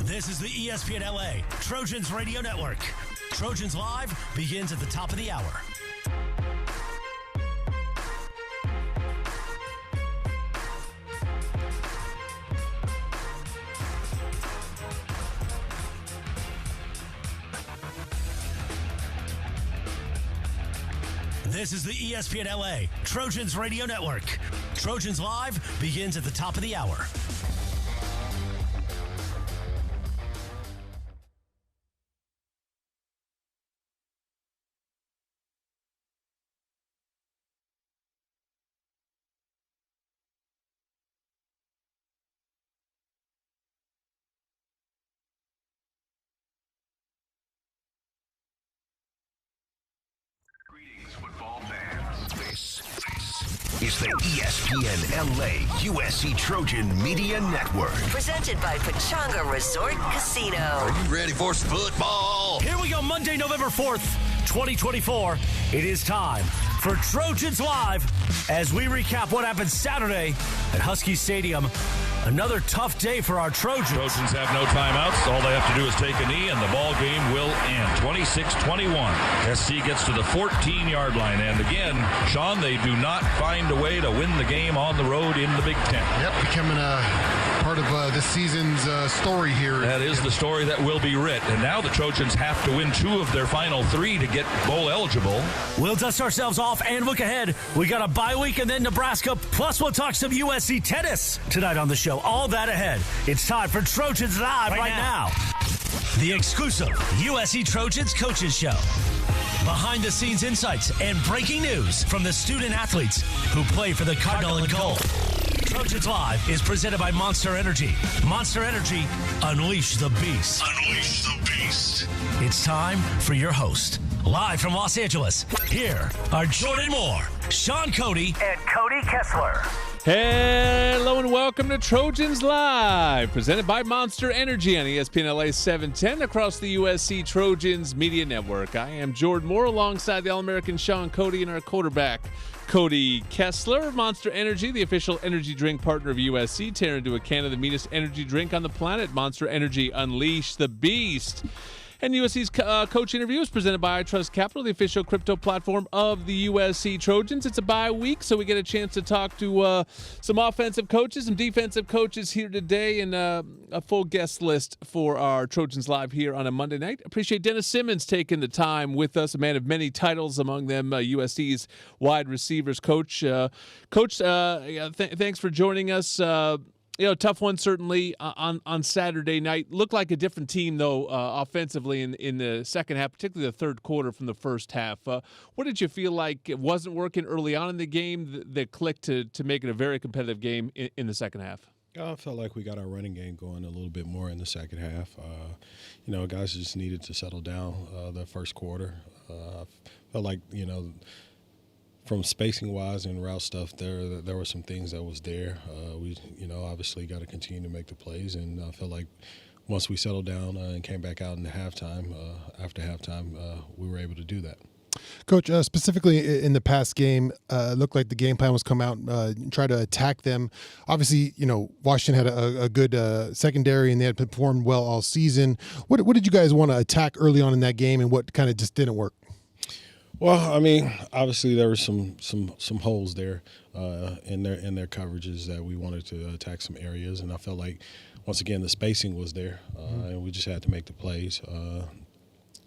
This is the ESPN LA Trojans Radio Network. Trojans Live begins at the top of the hour. This is the ESPN LA Trojans Radio Network. Trojans Live begins at the top of the hour. Is the ESPN LA USC Trojan Media Network. Presented by Pechanga Resort Casino. Are you ready for football? Here we go, Monday, November 4th, 2024. It is time for Trojans Live as we recap what happened Saturday at Husky Stadium. Another tough day for our Trojans. Trojans have no timeouts. All they have to do is take a knee, and the ball game will end. 26-21. SC gets to the 14-yard line. And again, Sean, they do not find a way to win the game on the road in the Big Ten. Yep, becoming a part of this season's story here. That is the story that will be written. And now the Trojans have to win 2 of their final 3 to get bowl eligible. We'll dust ourselves off and look ahead. We got a bye week and then Nebraska. Plus, we'll talk some USC tennis tonight on the show. All that ahead. It's time for Trojans Live right now. The exclusive USC Trojans Coaches Show. Behind the scenes insights and breaking news from the student athletes who play for the Cardinal and Gold. Trojans Live is presented by Monster Energy. Monster Energy, unleash the beast. Unleash the beast. It's time for your host. Live from Los Angeles, here are Jordan Moore, Sean Cody, and Cody Kessler. Hello and welcome to Trojans Live, presented by Monster Energy on ESPN LA 710 across the USC Trojans Media Network. I am Jordan Moore alongside the All-American Sean Cody and our quarterback, Cody Kessler. Monster Energy, the official energy drink partner of USC, tear into a can of the meanest energy drink on the planet. Monster Energy, unleash the beast. And USC's coach interview is presented by I Trust Capital, the official crypto platform of the USC Trojans. It's a bye week, so we get a chance to talk to some offensive coaches, some defensive coaches here today, and a full guest list for our Trojans Live here on a Monday night. Appreciate Dennis Simmons taking the time with us, a man of many titles, among them USC's wide receivers coach. Coach, thanks for joining us. Tough one certainly on Saturday night. Looked like a different team, though, offensively in the second half, particularly the third quarter from the first half. What did you feel like it wasn't working early on in the game that clicked to make it a very competitive game in the second half? I felt like we got our running game going a little bit more in the second half. Guys just needed to settle down the first quarter. Felt like, from spacing wise and route stuff, there were some things that was there. We obviously got to continue to make the plays, and I felt like once we settled down and came back out in the halftime, after halftime, we were able to do that. Coach, specifically in the past game, looked like the game plan was come out and try to attack them. Obviously, Washington had a good secondary, and they had performed well all season. What did you guys want to attack early on in that game, and what kind of just didn't work? Well, I mean, obviously there were some holes there in their coverages that we wanted to attack some areas, and I felt like once again the spacing was there, and we just had to make the plays.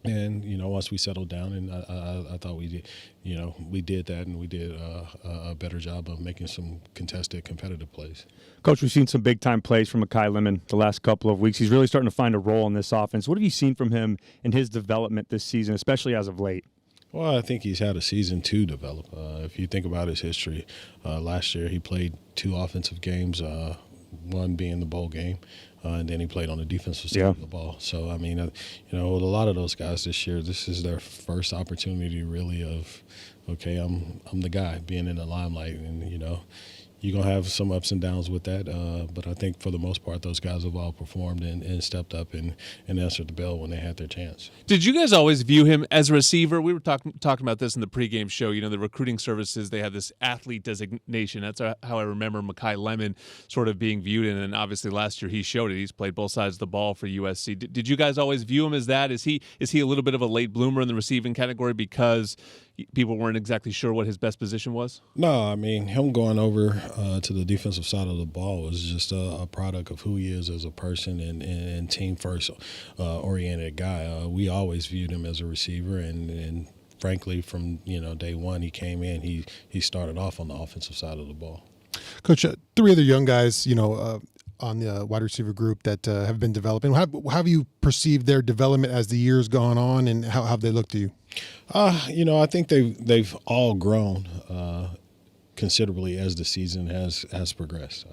And once we settled down, and I thought we did that, and we did a better job of making some contested, competitive plays. Coach, we've seen some big-time plays from Mekhi Lemon the last couple of weeks. He's really starting to find a role in this offense. What have you seen from him in his development this season, especially as of late? Well, I think he's had a season to develop. If you think about his history, last year he played 2 offensive games, one being the bowl game, and then he played on the defensive side of the ball. So, I mean, with a lot of those guys this year, this is their first opportunity really of, okay, I'm the guy being in the limelight, and, you're going to have some ups and downs with that. But I think for the most part, those guys have all performed and stepped up and answered the bell when they had their chance. Did you guys always view him as a receiver? We were talking about this in the pregame show. You know, the recruiting services, they have this athlete designation. That's how I remember Mekhi Lemon sort of being viewed. And obviously last year he showed it. He's played both sides of the ball for USC. Did you guys always view him as that? Is he a little bit of a late bloomer in the receiving category because people weren't exactly sure what his best position was? No, I mean, him going over to the defensive side of the ball was just a product of who he is as a person and team first oriented guy. We always viewed him as a receiver, and frankly, from day one he came in, he started off on the offensive side of the ball. Coach, 3 other young guys, on the wide receiver group that have been developing. How have you perceived their development as the years gone on, and how have they looked to you? I think they've all grown considerably as the season has progressed.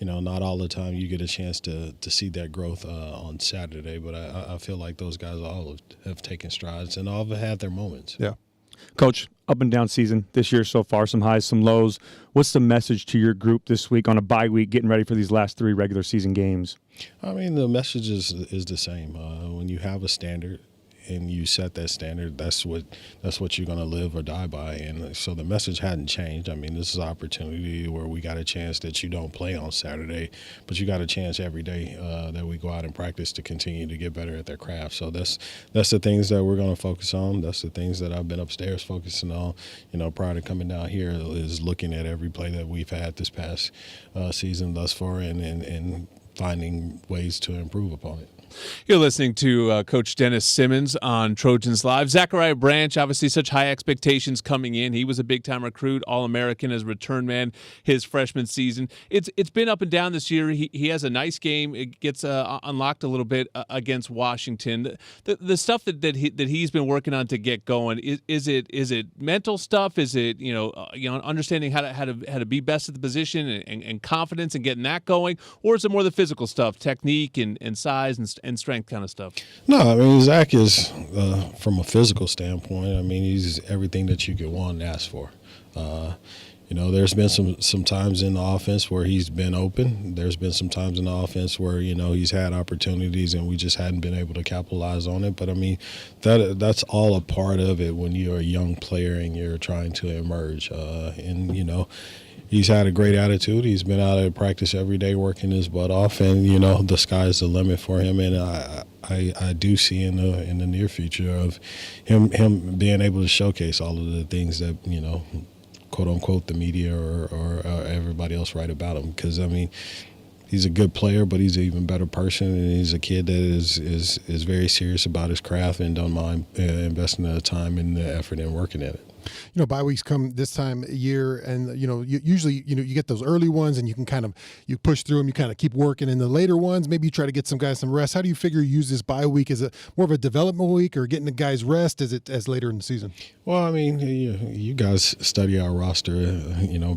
Not all the time you get a chance to see that growth on Saturday, but I feel like those guys all have taken strides and all have had their moments. Yeah. Coach, up and down season this year so far, some highs, some lows. What's the message to your group this week on a bye week, getting ready for these last 3 regular season games? I mean, the message is the same. When you have a standard and you set that standard, that's what you're going to live or die by. And so the message hadn't changed. I mean, this is an opportunity where we got a chance that you don't play on Saturday, but you got a chance every day that we go out and practice to continue to get better at their craft. So that's the things that we're going to focus on. That's the things that I've been upstairs focusing on, prior to coming down here, is looking at every play that we've had this past season thus far and finding ways to improve upon it. You're listening to Coach Dennis Simmons on Trojans Live. Zachariah Branch, obviously such high expectations coming in. He was a big-time recruit, All-American as return man his freshman season. It's been up and down this year. He has a nice game. It gets unlocked a little bit against Washington. The stuff that he's been working on to get going, is it mental stuff? Is it understanding how to be best at the position and confidence and getting that going, or is it more the physical stuff, technique and size and strength kind of stuff? No, I mean, Zach is, from a physical standpoint, I mean, he's everything that you could want and ask for. There's been some times in the offense where he's been open. There's been some times in the offense where, he's had opportunities and we just hadn't been able to capitalize on it. But, I mean, that's all a part of it when you're a young player and you're trying to emerge. He's had a great attitude. He's been out at practice every day working his butt off, and the sky's the limit for him. And I do see in the near future of him being able to showcase all of the things that quote unquote the media or everybody else write about him. Because I mean, he's a good player, but he's an even better person, and he's a kid that is very serious about his craft and don't mind investing the time and the effort and working at it. Bye weeks come this time of year, and usually you get those early ones, and you can you push through them. You kind of keep working, and the later ones, maybe you try to get some guys some rest. How do you figure you use this bye week? Is it more of a development week, or getting the guys rest? Is it as later in the season? Well, I mean, you guys study our roster,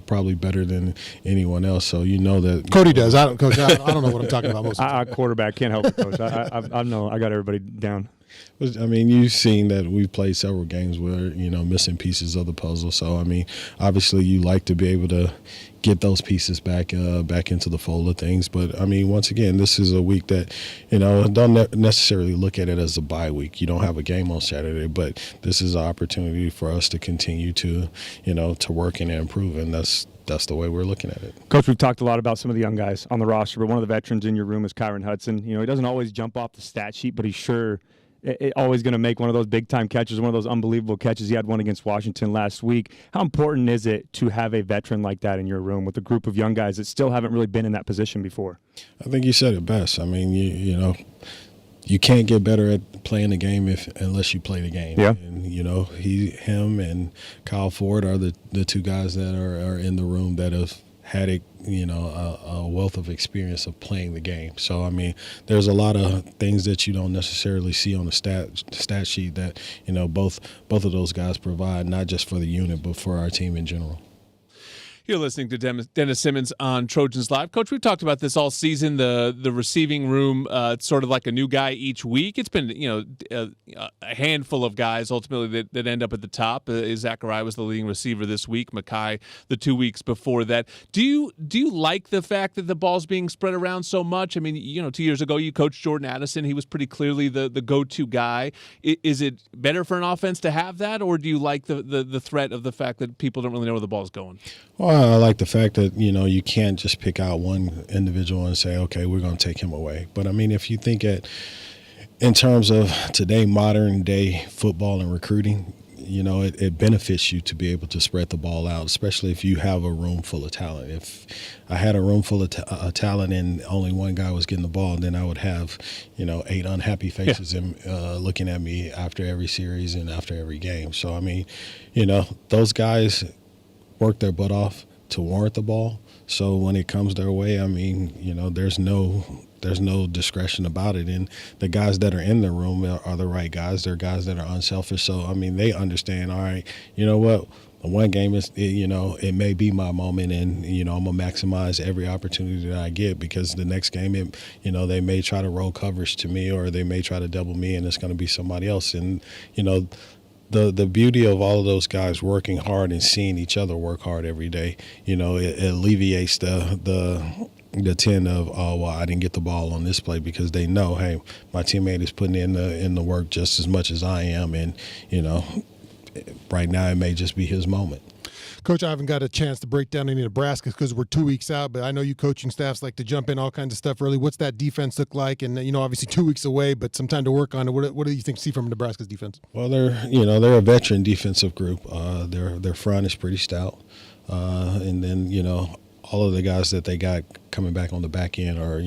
probably better than anyone else, so that Cody does. I don't know what I'm talking about most. I quarterback can't help it, Coach. I know I got everybody down. I mean, you've seen that we've played several games where, missing pieces of the puzzle. So, I mean, obviously you like to be able to get those pieces back into the fold of things. But, I mean, once again, this is a week that, don't necessarily look at it as a bye week. You don't have a game on Saturday, but this is an opportunity for us to continue to, to work and improve. And that's the way we're looking at it. Coach, we've talked a lot about some of the young guys on the roster, but one of the veterans in your room is Kyron Hudson. He doesn't always jump off the stat sheet, but he's sure always going to make one of those big-time catches, one of those unbelievable catches. He had one against Washington last week. How important is it to have a veteran like that in your room with a group of young guys that still haven't really been in that position before? I think you said it best. I mean, you can't get better at playing the game unless you play the game. Yeah. And, him and Kyle Ford are the two guys that are in the room that have had a wealth of experience of playing the game. So, I mean, there's a lot of things that you don't necessarily see on the stat sheet that, both of those guys provide, not just for the unit, but for our team in general. You're listening to Dennis Simmons on Trojans Live. Coach, we've talked about this all season, the receiving room. It's sort of like a new guy each week. It's been, a handful of guys ultimately that end up at the top. Zachariah was the leading receiver this week, Makai the 2 weeks before that. Do you like the fact that the ball's being spread around so much? I mean, 2 years ago you coached Jordan Addison. He was pretty clearly the go-to guy. Is it better for an offense to have that, or do you like the threat of the fact that people don't really know where the ball's going? Well, I like the fact that, you can't just pick out one individual and say, okay, we're going to take him away. But, I mean, if you think in terms of today, modern day football and recruiting, it benefits you to be able to spread the ball out, especially if you have a room full of talent. If I had a room full of talent and only one guy was getting the ball, then I would have, 8 unhappy faces looking at me after every series and after every game. So, I mean, those guys work their butt off to warrant the ball. So when it comes their way, I mean, there's no discretion about it. And the guys that are in the room are the right guys. They're guys that are unselfish. So, I mean, they understand, all right, you know what? The one game is, it may be my moment, and, I'm going to maximize every opportunity that I get, because the next game, they may try to roll coverage to me, or they may try to double me, and it's going to be somebody else. And, the beauty of all of those guys working hard and seeing each other work hard every day, it alleviates the 10 of, oh, well, I didn't get the ball on this play, because they know, hey, my teammate is putting in the work just as much as I am, and right now it may just be his moment. Coach, I haven't got a chance to break down any Nebraska because we're 2 weeks out, but I know you coaching staffs like to jump in all kinds of stuff early. What's that defense look like? And, obviously 2 weeks away, but some time to work on it. What do you see from Nebraska's defense? Well, they're a veteran defensive group. Their front is pretty stout. And then, all of the guys that they got coming back on the back end are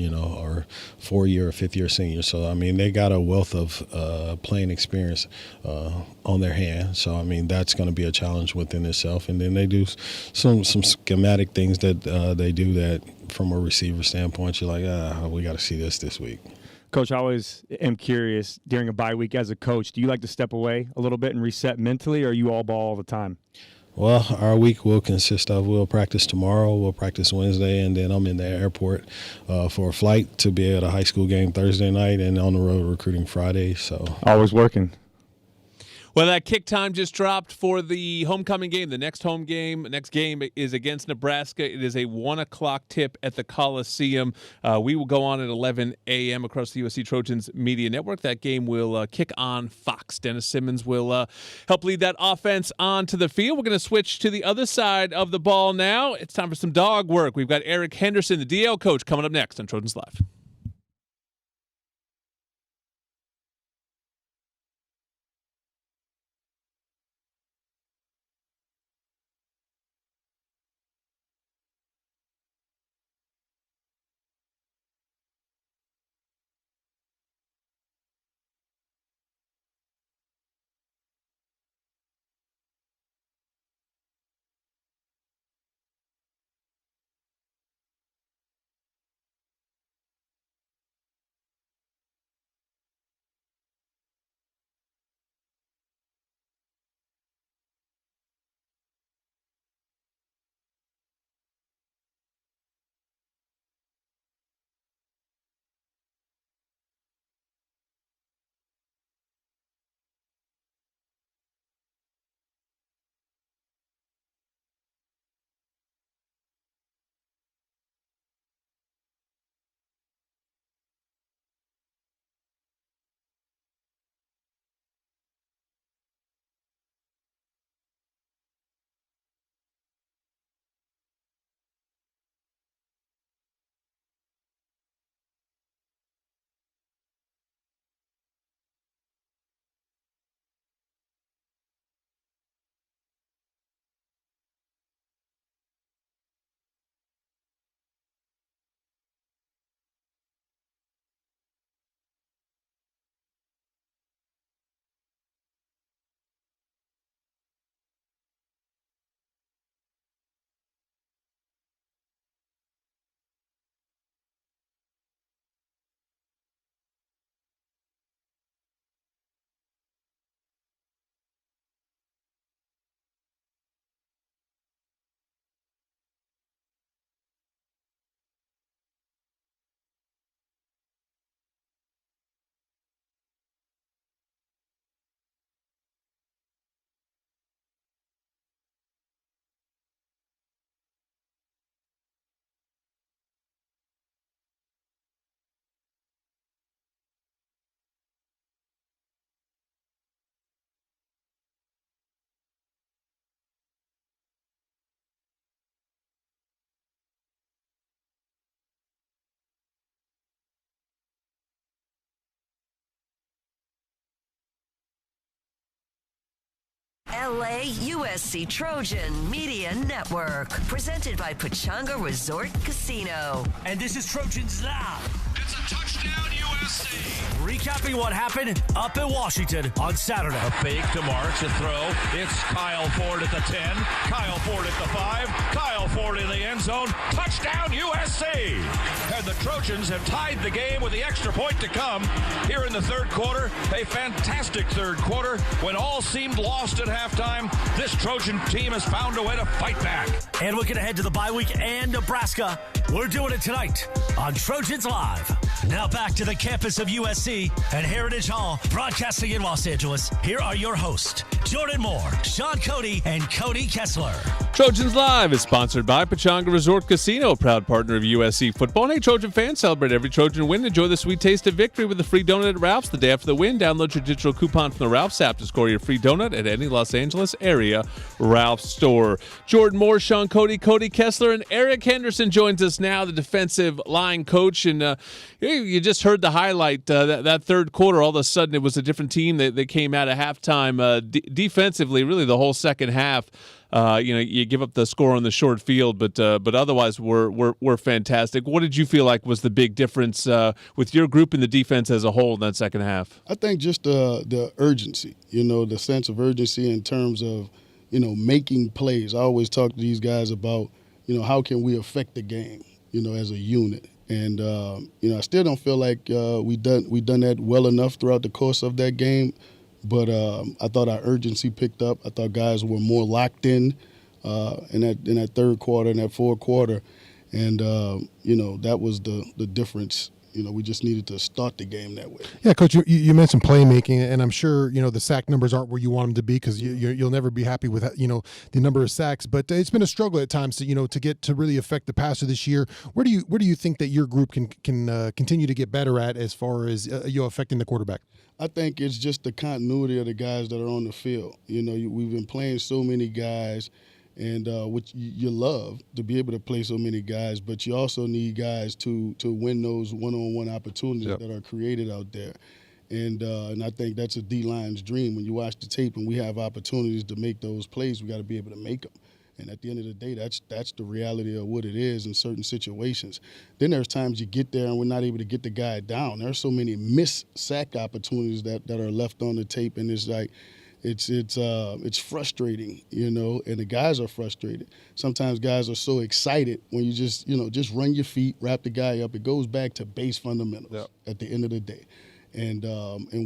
4-year or 5th-year seniors. So, I mean, they got a wealth of playing experience on their hands. So, I mean, that's going to be a challenge within itself. And then they do some schematic things that they do that, from a receiver standpoint, you're like, we got to see this week. Coach, I always am curious, during a bye week as a coach, do you like to step away a little bit and reset mentally, or are you all ball all the time? Well, our week will consist of, we'll practice tomorrow, we'll practice Wednesday, and then I'm in the airport for a flight to be at a high school game Thursday night, and on the road recruiting Friday. So always working. Well, that kick time just dropped for the homecoming game. The next game is against Nebraska. It is a 1 o'clock tip at the Coliseum. We will go on at 11 a.m. across the USC Trojans Media Network. That game will kick on Fox. Dennis Simmons will help lead that offense onto the field. We're going to switch to the other side of the ball now. It's time for some dog work. We've got Eric Henderson, the DL coach, coming up next on Trojans Live. LA USC Trojan Media Network. Presented by Pechanga Resort Casino. And this is Trojans Live. It's a touchdown, USC. Recapping what happened up in Washington on Saturday. A fake to Marks, a throw. It's Kyle Ford at the 10, Kyle Ford at the 5, Kyle Ford in the end zone. Touchdown, USC! And the Trojans have tied the game with the extra point to come here in the third quarter. A fantastic third quarter. When all seemed lost at halftime, this Trojan team has found a way to fight back. And looking ahead to the bye week and Nebraska, we're doing it tonight on Trojans Live. Now back to the campus of USC at Heritage Hall, broadcasting in Los Angeles. Here are your hosts, Jordan Moore, Sean Cody, and Cody Kessler. Trojans Live is sponsored by Pechanga Resort Casino, a proud partner of USC football. And hey, Trojan fans, celebrate every Trojan win. Enjoy the sweet taste of victory with a free donut at Ralph's the day after the win. Download your digital coupon from the Ralph's app to score your free donut at any Los Angeles area Ralph's store. Jordan Moore, Sean Cody, Cody Kessler, and Eric Henderson joins us now, the defensive line coach. And you just heard the highlight, that third quarter. All of a sudden, it was a different team that came out at halftime. Defensively, really the whole second half. You give up the score on the short field, but otherwise we're fantastic. What did you feel like was the big difference with your group and the defense as a whole in that second half? I think just the urgency, the sense of urgency in terms of, making plays. I always talk to these guys about, how can we affect the game, as a unit. And, I still don't feel like we done that well enough throughout the course of that game. But I thought our urgency picked up. I thought guys were more locked in that third quarter, in that fourth quarter. And, that was the difference. We just needed to start the game that way. Yeah, Coach, you mentioned playmaking, and I'm sure, the sack numbers aren't where you want them to be because you'll never be happy with, the number of sacks. But it's been a struggle at times to get to really affect the passer this year. Where do you think that your group can continue to get better at as far as, affecting the quarterback? I think it's just the continuity of the guys that are on the field. We've been playing so many guys, and which you love to be able to play so many guys, but you also need guys to win those one-on-one opportunities that are created out there. And I think that's a D-line's dream. When you watch the tape and we have opportunities to make those plays, we got to be able to make them. And at the end of the day, that's the reality of what it is in certain situations. Then there's times you get there and we're not able to get the guy down. There's so many missed sack opportunities that are left on the tape, and it's like it's frustrating, and the guys are frustrated. Sometimes guys are so excited when you just run your feet, wrap the guy up. It goes back to base fundamentals at the end of the day. And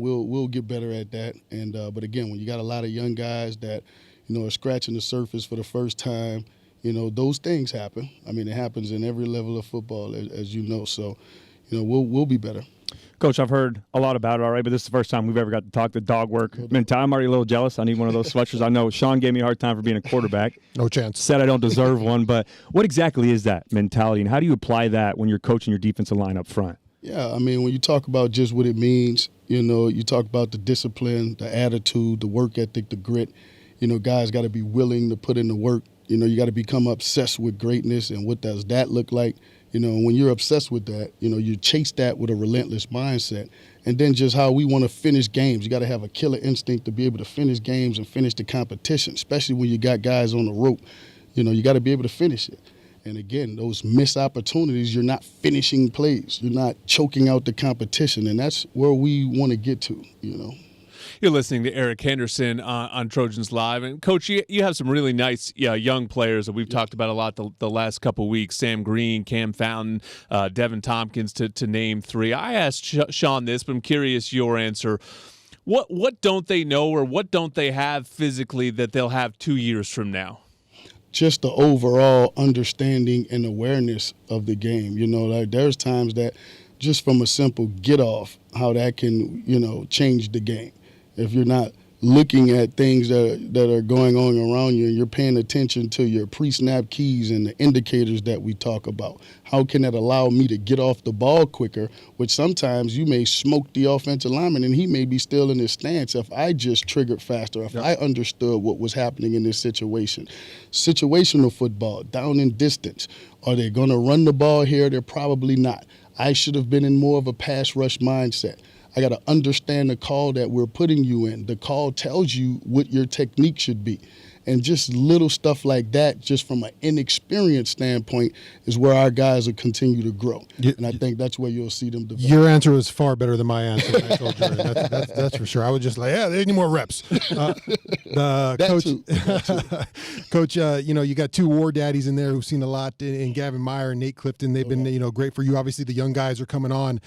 we'll get better at that. And but again, when you got a lot of young guys that are scratching the surface for the first time, those things happen. I mean, it happens in every level of football, as you know. So, we'll be better. Coach, I've heard a lot about it already, but this is the first time we've ever got to talk the dog work mentality. I'm already a little jealous. I need one of those sweatshirts. I know Sean gave me a hard time for being a quarterback. No chance. Said I don't deserve one, but what exactly is that mentality, and how do you apply that when you're coaching your defensive line up front? Yeah, I mean, when you talk about just what it means, you talk about the discipline, the attitude, the work ethic, the grit. Guys got to be willing to put in the work. You got to become obsessed with greatness, and what does that look like? When you're obsessed with that, you chase that with a relentless mindset. And then just how we want to finish games. You got to have a killer instinct to be able to finish games and finish the competition, especially when you got guys on the rope. You got to be able to finish it. And again, those missed opportunities, you're not finishing plays. You're not choking out the competition. And that's where we want to get to, You're listening to Eric Henderson on Trojans Live. And, Coach, you have some really nice young players that we've talked about a lot the last couple of weeks. Sam Green, Cam Fountain, Devin Tompkins, to name three. I asked Sean this, but I'm curious your answer. What don't they know, or what don't they have physically that they'll have 2 years from now? Just the overall understanding and awareness of the game. Like there's times that just from a simple get off, how that can, change the game. If you're not looking at things that are going on around you and you're paying attention to your pre-snap keys and the indicators that we talk about, how can that allow me to get off the ball quicker, which sometimes you may smoke the offensive lineman and he may be still in his stance if I just triggered faster, if I understood what was happening in this situation. Situational football, down in distance. Are they going to run the ball here? They're probably not. I should have been in more of a pass rush mindset. I got to understand the call that we're putting you in. The call tells you what your technique should be. And just little stuff like that, just from an inexperienced standpoint, is where our guys will continue to grow. And I think that's where you'll see them develop. Your answer was far better than my answer. I told Jordan. That's for sure. I was just like, yeah, they need more reps. Coach, you got two war daddies in there who've seen a lot in Gavin Meyer and Nate Clifton. They've been, great for you. Obviously, the young guys are coming on.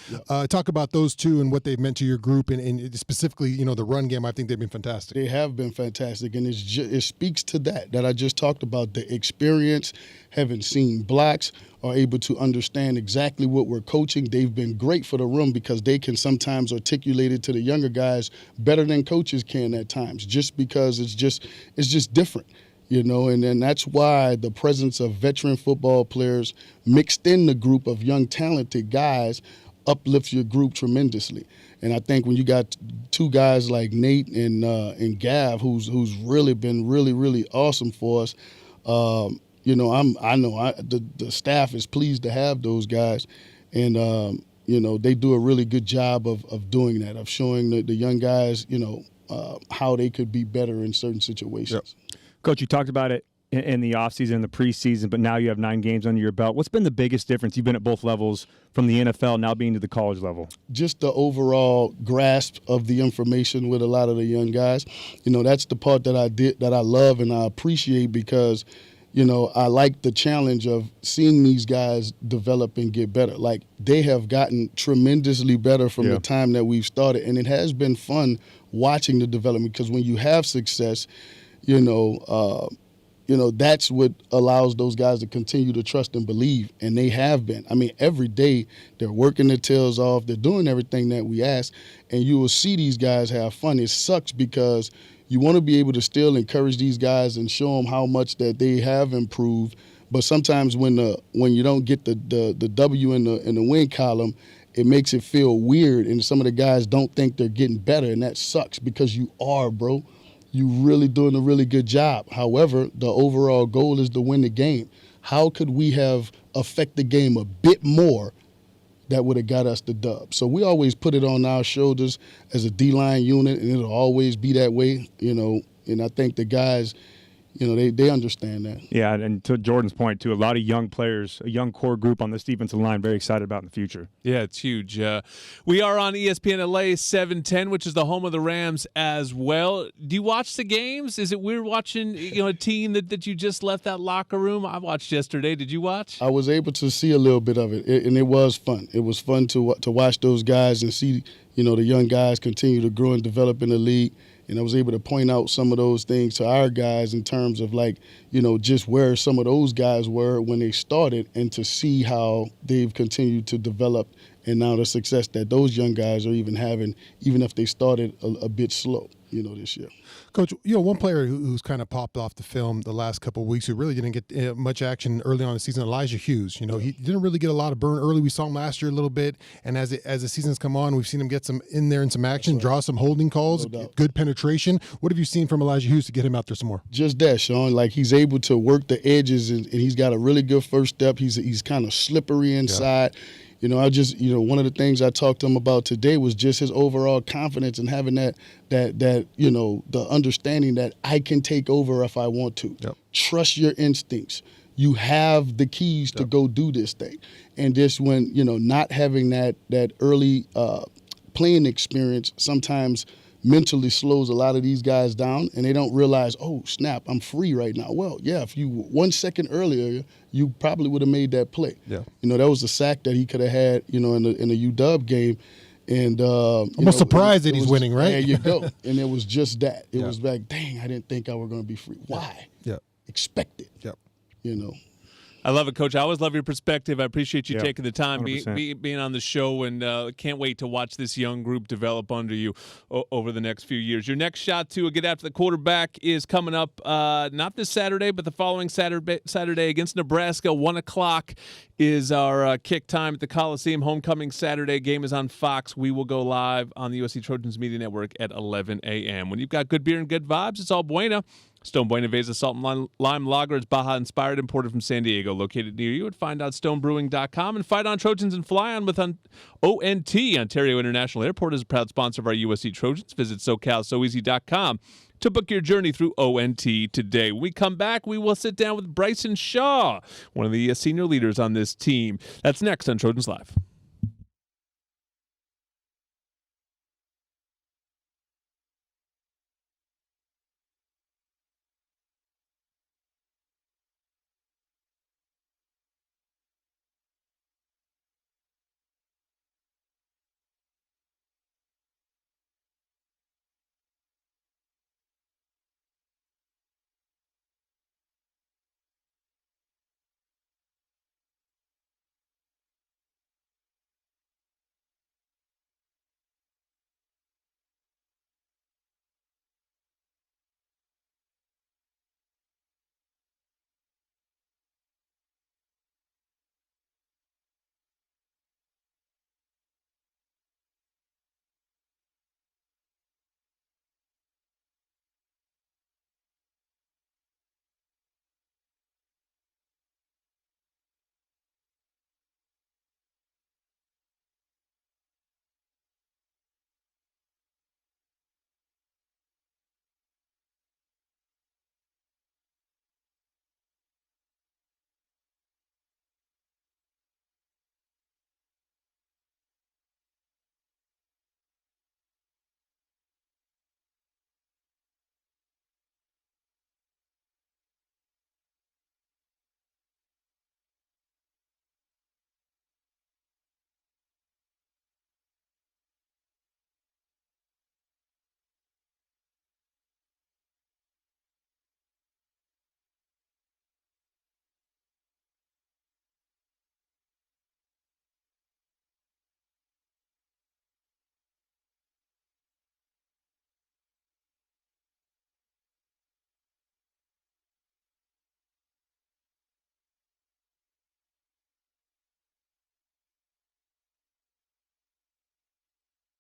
Talk about those two and what they've meant to your group, and specifically, the run game. I think they've been fantastic. They have been fantastic, and it speaks to that I just talked about. The experience, having seen blocks, are able to understand exactly what we're coaching. They've been great for the room because they can sometimes articulate it to the younger guys better than coaches can at times, just because it's just different. And then that's why the presence of veteran football players mixed in the group of young talented guys uplifts your group tremendously. And I think when you got two guys like Nate and Gav, who's really been really awesome for us, the staff is pleased to have those guys, and they do a really good job of doing that, of showing the young guys, how they could be better in certain situations. Yep. Coach, you talked about it in the offseason and the preseason, but now you have 9 games under your belt. What's been the biggest difference? You've been at both levels, from the NFL now being to the college level. Just the overall grasp of the information with a lot of the young guys. That's the part that I love and I appreciate, because I like the challenge of seeing these guys develop and get better. Like, they have gotten tremendously better from the time that we've started, and it has been fun watching the development, because when you have success, that's what allows those guys to continue to trust and believe, and they have been. I mean, every day they're working their tails off. They're doing everything that we ask, and you will see these guys have fun. It sucks because you want to be able to still encourage these guys and show them how much that they have improved, but sometimes when you don't get the W in the win column, it makes it feel weird, and some of the guys don't think they're getting better, and that sucks, because you are, bro. You really doing a really good job. However, the overall goal is to win the game. How could we have affected the game a bit more that would have got us the dub? So we always put it on our shoulders as a D-line unit, and it'll always be that way, and I think the guys, they understand that. Yeah, and to Jordan's point, too, a lot of young players, a young core group on this defensive line, very excited about in the future. Yeah, it's huge. We are on ESPN LA 710, which is the home of the Rams as well. Do you watch the games? Is it weird watching a team that you just left that locker room? I watched yesterday. Did you watch? I was able to see a little bit of it, and it was fun. It was fun to watch those guys and see the young guys continue to grow and develop in the league. And I was able to point out some of those things to our guys in terms of just where some of those guys were when they started, and to see how they've continued to develop, and now the success that those young guys are even having, even if they started a bit slow, this year. Coach, one player who's kind of popped off the film the last couple of weeks, who really didn't get much action early on in the season, Elijah Hughes. He didn't really get a lot of burn early. We saw him last year a little bit, and as the season's come on, we've seen him get some in there and some action, draw some holding calls, good penetration. What have you seen from Elijah Hughes to get him out there some more? Just that, Sean. Like, he's able to work the edges, and he's got a really good first step. He's kind of slippery inside. Yeah. One of the things I talked to him about today was just his overall confidence and having that the understanding that I can take over if I want to. Yep. Trust your instincts. You have the keys to go do this thing. And just when, not having that early playing experience sometimes mentally slows a lot of these guys down, and they don't realize, oh, snap, I'm free right now. Well, yeah, if you 1 second earlier, you probably would have made that play. Yeah. That was a sack that he could have had, in the UW game. And I'm surprised that he's winning, right? There you go. And it was just that. It was like, dang, I didn't think I were going to be free. Why? Yeah. Expect it. Yep. I love it, Coach. I always love your perspective. I appreciate you taking the time, being on the show, and can't wait to watch this young group develop under you over the next few years. Your next shot to get after the quarterback is coming up not this Saturday, but the following Saturday against Nebraska. 1 o'clock is our kick time at the Coliseum. Homecoming Saturday. Game is on Fox. We will go live on the USC Trojans Media Network at 11 a.m. When you've got good beer and good vibes, it's all bueno. Stone Buenaveza Salt and Lime Lager is Baja-inspired, imported from San Diego, located near you at find.stonebrewing.com. And Fight on Trojans and Fly on with ONT. Ontario International Airport is a proud sponsor of our USC Trojans. Visit SoCalSoEasy.com to book your journey through ONT today. When we come back, we will sit down with Bryson Shaw, one of the senior leaders on this team. That's next on Trojans Live.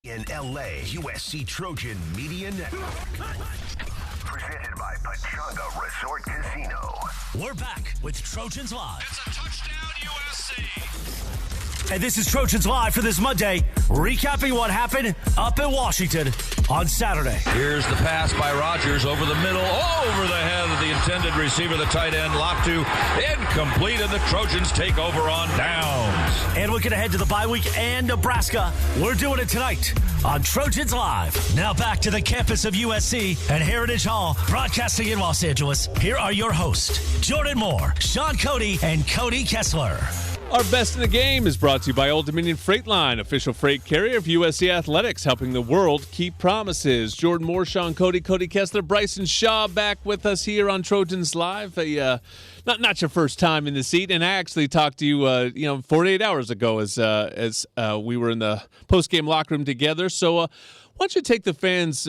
In LA, USC Trojan Media Network. Presented by Pachanga Resort Casino. We're back with Trojans Live. It's a touchdown, USC. And this is Trojans Live for this Monday, recapping what happened up in Washington on Saturday. Here's the pass by Rodgers over the middle, over the head of the intended receiver, the tight end, Loftu, incomplete, and the Trojans take over on downs. And looking ahead to the bye week and Nebraska, we're doing it tonight on Trojans Live. Now back to the campus of USC and Heritage Hall, broadcasting in Los Angeles. Here are your hosts, Jordan Moore, Sean Cody, and Cody Kessler. Our Best in the Game is brought to you by Old Dominion Freight Line, official freight carrier of USC Athletics, helping the world keep promises. Jordan Moore, Sean Cody, Cody Kessler, Bryson Shaw back with us here on Trojans Live. Not your first time in the seat, and I actually talked to you, 48 hours ago as we were in the post-game locker room together. So why don't you take the fans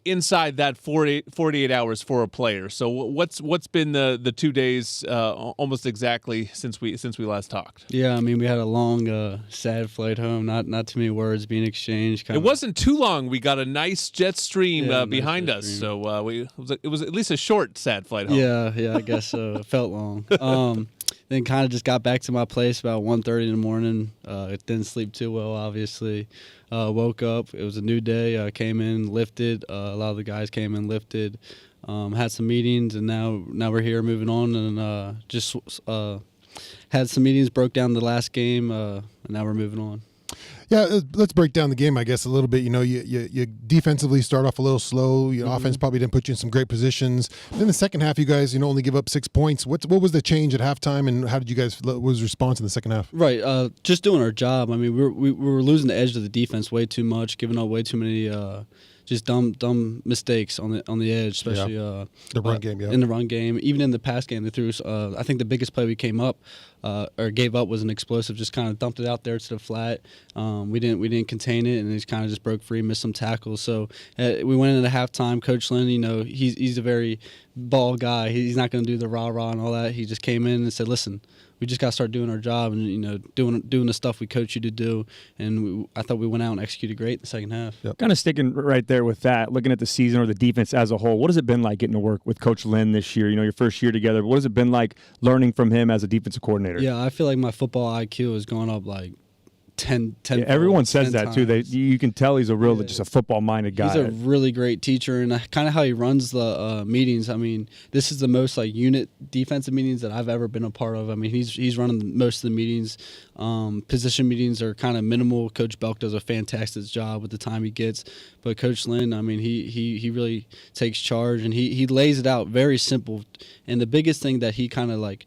inside that 48 hours for a player? So what's been the 2 days almost exactly since we last talked? Yeah, I mean, we had a long, sad flight home. Not too many words being exchanged. It wasn't too long. We got a nice jet stream behind us, so it was at least a short, sad flight home. Yeah, I guess so. It felt long. Then kind of just got back to my place about 1:30 in the morning. Didn't sleep too well, obviously. Woke up. It was a new day. Came in, lifted. A lot of the guys came in, lifted. Had some meetings, and now we're here moving on. And just had some meetings, broke down the last game, and now we're moving on. Yeah, let's break down the game, I guess, a little bit. You defensively start off a little slow. Your offense probably didn't put you in some great positions. Then the second half, you guys, only give up 6 points. What was the change at halftime, and how did you guys? What was the response in the second half? Right, just doing our job. I mean, we were losing the edge of the defense way too much, giving up way too many just dumb mistakes on the edge, especially the run game. Yeah, in the run game, even in the pass game, they threw. I think the biggest play we came up or gave up was an explosive. Just kind of dumped it out there to the flat. We didn't contain it, and he kind of just broke free, missed some tackles. So we went into halftime. Coach Lynn, he's a very ball guy. He's not going to do the rah rah and all that. He just came in and said, "Listen, we just got to start doing our job and doing the stuff we coach you to do." And I thought we went out and executed great in the second half. Yep. Kind of sticking right there with that, looking at the season or the defense as a whole, what has it been like getting to work with Coach Lynn this year? Your first year together. What has it been like learning from him as a defensive coordinator? Yeah, I feel like my football IQ has gone up like 10 yeah, everyone says that times. Too. You can tell he's just a football-minded guy. He's a really great teacher, and kind of how he runs the meetings. I mean, this is the most like unit defensive meetings that I've ever been a part of. I mean, he's running most of the meetings. Position meetings are kind of minimal. Coach Belk does a fantastic job with the time he gets, but Coach Lynn, I mean, he really takes charge, and he lays it out very simple. And the biggest thing that he kind of like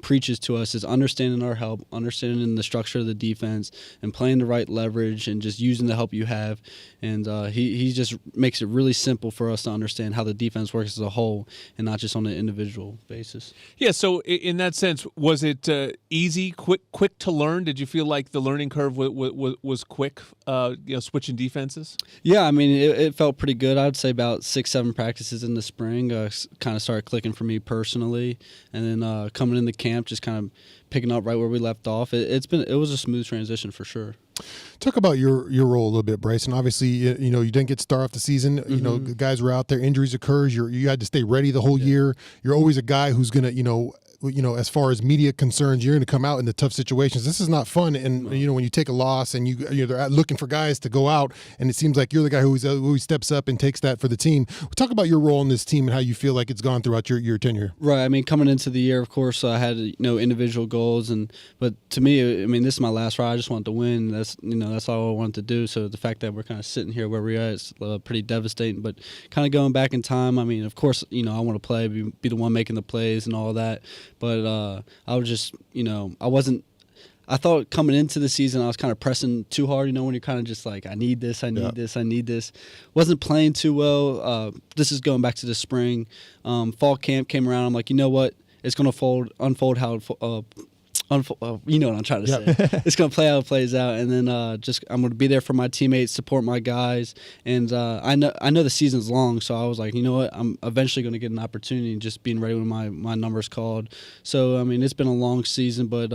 preaches to us is understanding our help, understanding the structure of the defense, and playing the right leverage and just using the help you have. And he just makes it really simple for us to understand how the defense works as a whole and not just on an individual basis. Yeah, so in that sense, was it easy, quick to learn? Did you feel like the learning curve was quick, switching defenses? Yeah, I mean, it felt pretty good. I'd say about 6-7 practices in the spring kind of started clicking for me personally. And then coming in the camp, just kind of picking up right where we left off. It was a smooth transition for sure. Talk about your role a little bit, Bryson. Obviously, you didn't get to start off the season. Mm-hmm. The guys were out there, injuries occurs. You had to stay ready the whole year. You're always a guy who's gonna, as far as media concerns, you're going to come out in the tough situations. This is not fun. And, when you take a loss and they're looking for guys to go out, and it seems like you're the guy who always steps up and takes that for the team. Talk about your role in this team and how you feel like it's gone throughout your tenure. Right. I mean, coming into the year, of course, I had, individual goals. But to me, I mean, this is my last ride. I just wanted to win. That's all I wanted to do. So the fact that we're kind of sitting here where we're at is pretty devastating. But kind of going back in time, I mean, of course, I want to play, be the one making the plays and all that. But I was just, I thought coming into the season I was kind of pressing too hard, when you're kind of just like, I need this. Wasn't playing too well. This is going back to the spring. Fall camp came around. I'm like, you know what? It's going to unfold how you know what I'm trying to say. It's going to play how it plays out, and then I'm going to be there for my teammates, support my guys, and I know the season's long, so I was like, you know what, I'm eventually going to get an opportunity, and just being ready when my number's called. So I mean, it's been a long season, but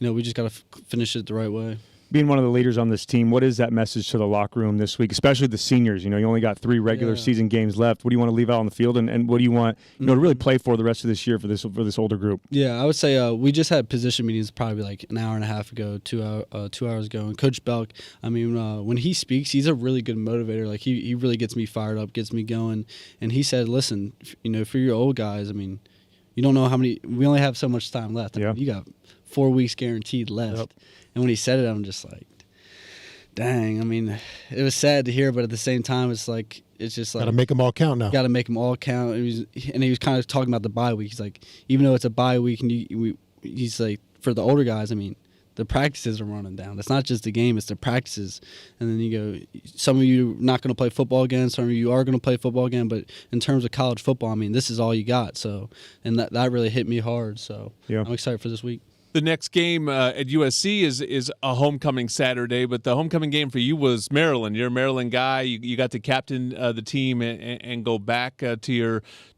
we just got to finish it the right way. Being one of the leaders on this team, what is that message to the locker room this week, especially the seniors? You only got 3 regular season games left. What do you want to leave out on the field, and what do you want to really play for the rest of this year for this older group? Yeah, I would say we just had position meetings probably like an hour and a half ago, 2 hours ago. And Coach Belk, I mean, when he speaks, he's a really good motivator. Like he really gets me fired up, gets me going. And he said, listen, for your old guys, I mean, you don't know how many. We only have so much time left. I mean, you got 4 weeks guaranteed left. Yep. And when he said it, I'm just like, dang. I mean, it was sad to hear, but at the same time, it's just like, got to make them all count now. Got to make them all count. And he was kind of talking about the bye week. He's like, even though it's a bye week, and he's like, for the older guys, I mean, the practices are running down. It's not just the game; it's the practices. And then you go, some of you are not going to play football again. Some of you are going to play football again. But in terms of college football, I mean, this is all you got. So, and that really hit me hard. So I'm excited for this week. The next game at USC is a homecoming Saturday, but the homecoming game for you was Maryland. You're a Maryland guy. You got to captain the team and go back to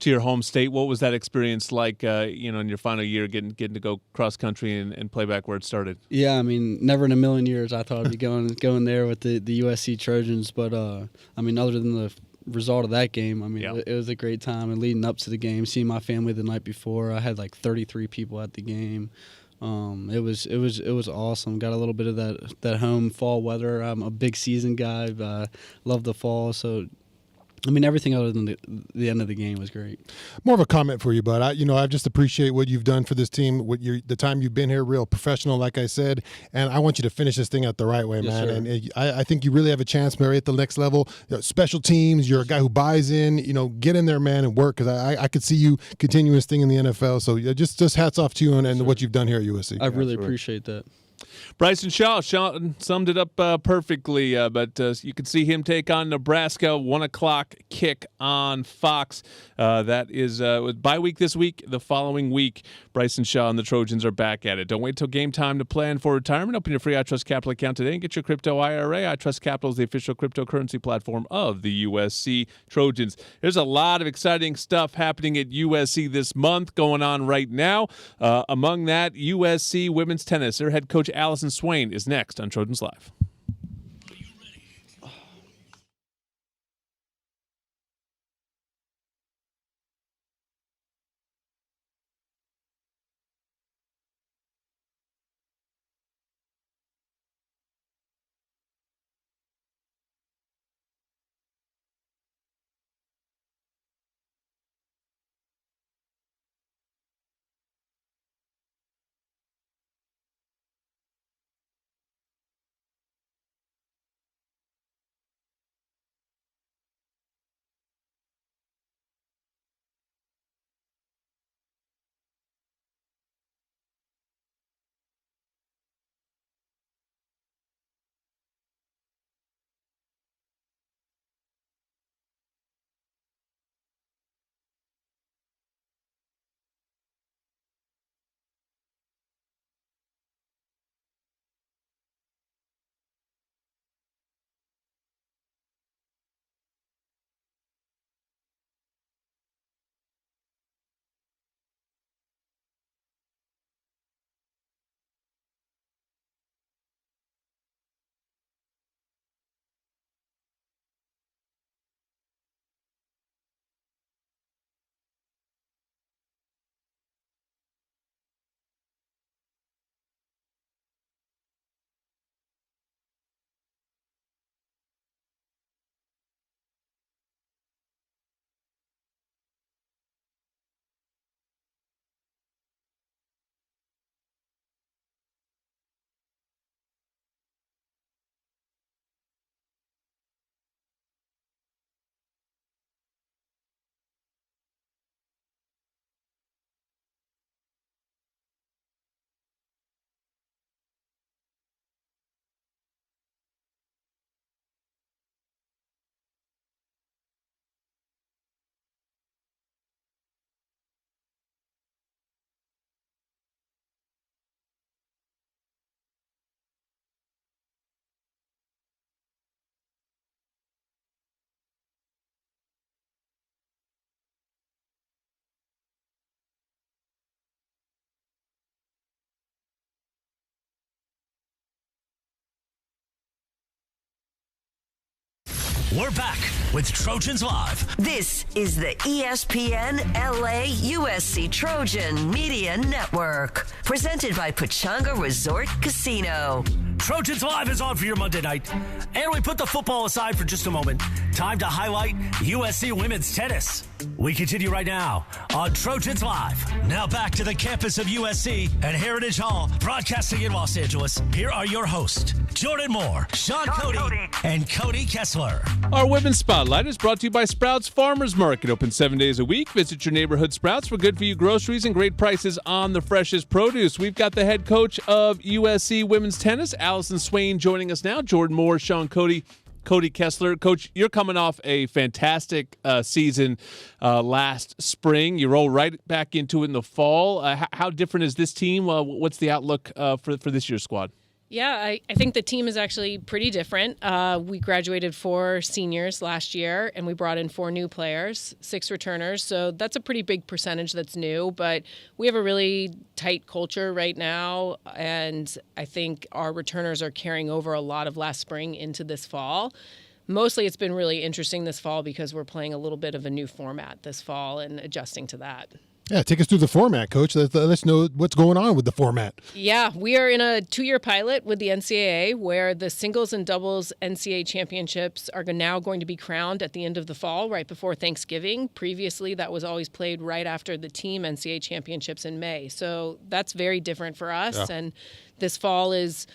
your home state. What was that experience like? In your final year, getting to go cross country and play back where it started. Yeah, I mean, never in a million years I thought I'd be going there with the USC Trojans. But I mean, other than the result of that game, I mean, it was a great time. And leading up to the game, seeing my family the night before, I had like 33 people at the game. It was awesome. Got a little bit of that home fall weather. I'm a big season guy. Love the fall. So, I mean, everything other than the end of the game was great. More of a comment for you, bud. I just appreciate what you've done for this team. The time you've been here, real professional, like I said. And I want you to finish this thing out the right way, man. Sir. And I think you really have a chance, Mary, at the next level. Special teams. You're a guy who buys in. Get in there, man, and work. Because I could see you continuing this thing in the NFL. So just hats off to you and what you've done here at USC. I really appreciate that. Bryson Shaw summed it up perfectly, but you can see him take on Nebraska, 1 o'clock kick on Fox. That is bye week this week. The following week, Bryson Shaw and the Trojans are back at it. Don't wait till game time to plan for retirement. Open your free iTrust Capital account today and get your crypto IRA. iTrust Capital is the official cryptocurrency platform of the USC Trojans. There's a lot of exciting stuff happening at USC this month going on right now. Among that, USC women's tennis. Their head coach Allison Swain is next on Trojans Live. We're back with Trojans Live. This is the ESPN LA USC Trojan Media Network, presented by Pechanga Resort Casino. Trojans Live is on for your Monday night, and we put the football aside for just a moment. Time to highlight USC women's tennis. We continue right now on Trojans Live. Now back to the campus of USC at Heritage Hall, broadcasting in Los Angeles. Here are your hosts, Jordan Moore, Sean Cody, and Cody Kessler. Our Women's Spotlight is brought to you by Sprouts Farmers Market. Open 7 days a week. Visit your neighborhood Sprouts for good-for-you groceries and great prices on the freshest produce. We've got the head coach of USC women's tennis, Allison Swain, joining us now. Jordan Moore, Sean Cody, Cody Kessler. Coach, you're coming off a fantastic season last spring. You roll right back into it in the fall. How different is this team? What's the outlook for this year's squad? Yeah, I think the team is actually pretty different. We graduated 4 seniors last year, and we brought in 4 new players, 6 returners. So that's a pretty big percentage that's new. But we have a really tight culture right now, and I think our returners are carrying over a lot of last spring into this fall. Mostly it's been really interesting this fall because we're playing a little bit of a new format this fall and adjusting to that. Yeah, take us through the format, Coach. Let's know what's going on with the format. Yeah, we are in a 2-year pilot with the NCAA where the singles and doubles NCAA championships are now going to be crowned at the end of the fall, right before Thanksgiving. Previously, that was always played right after the team NCAA championships in May. So that's very different for us. Yeah. And this fall is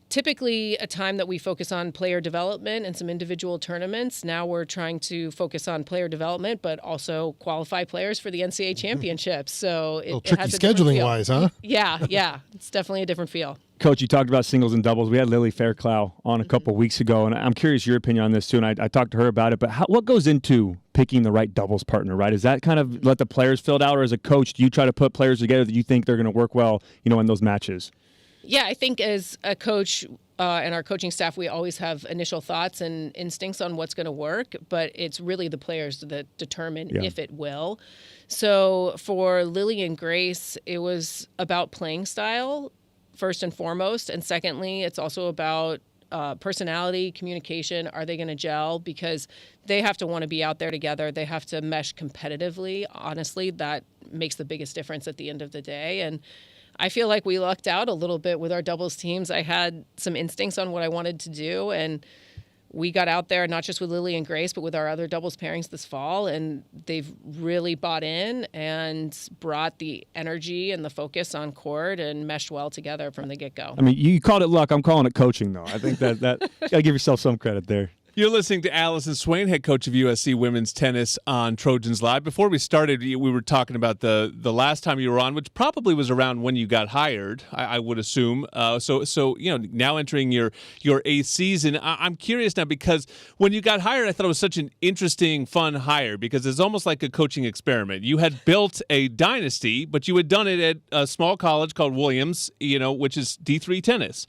typically a time that we focus on player development and some individual tournaments. Now we're trying to focus on player development, but also qualify players for the NCAA championships. So it has a scheduling wise, huh? Yeah. It's definitely a different feel. Coach, you talked about singles and doubles. We had Lily Fairclough on a couple weeks ago, and I'm curious your opinion on this too. And I talked to her about it. But what goes into picking the right doubles partner? Right? Is that kind of let the players fill it out, or as a coach, do you try to put players together that you think they're going to work well, in those matches? Yeah, I think as a coach and our coaching staff, we always have initial thoughts and instincts on what's going to work, but it's really the players that determine if it will. So for Lily and Grace, it was about playing style, first and foremost. And secondly, it's also about personality, communication. Are they going to gel? Because they have to want to be out there together. They have to mesh competitively. Honestly, that makes the biggest difference at the end of the day. And I feel like we lucked out a little bit with our doubles teams. I had some instincts on what I wanted to do, and we got out there not just with Lily and Grace, but with our other doubles pairings this fall, and they've really bought in and brought the energy and the focus on court and meshed well together from the get-go. I mean, you called it luck. I'm calling it coaching, though. I think that you got to give yourself some credit there. You're listening to Allison Swain, head coach of USC women's tennis on Trojans Live. Before we started, we were talking about the last time you were on, which probably was around when you got hired, I would assume. So now entering your eighth season, I'm curious now because when you got hired, I thought it was such an interesting, fun hire because it's almost like a coaching experiment. You had built a dynasty, but you had done it at a small college called Williams, which is D3 tennis.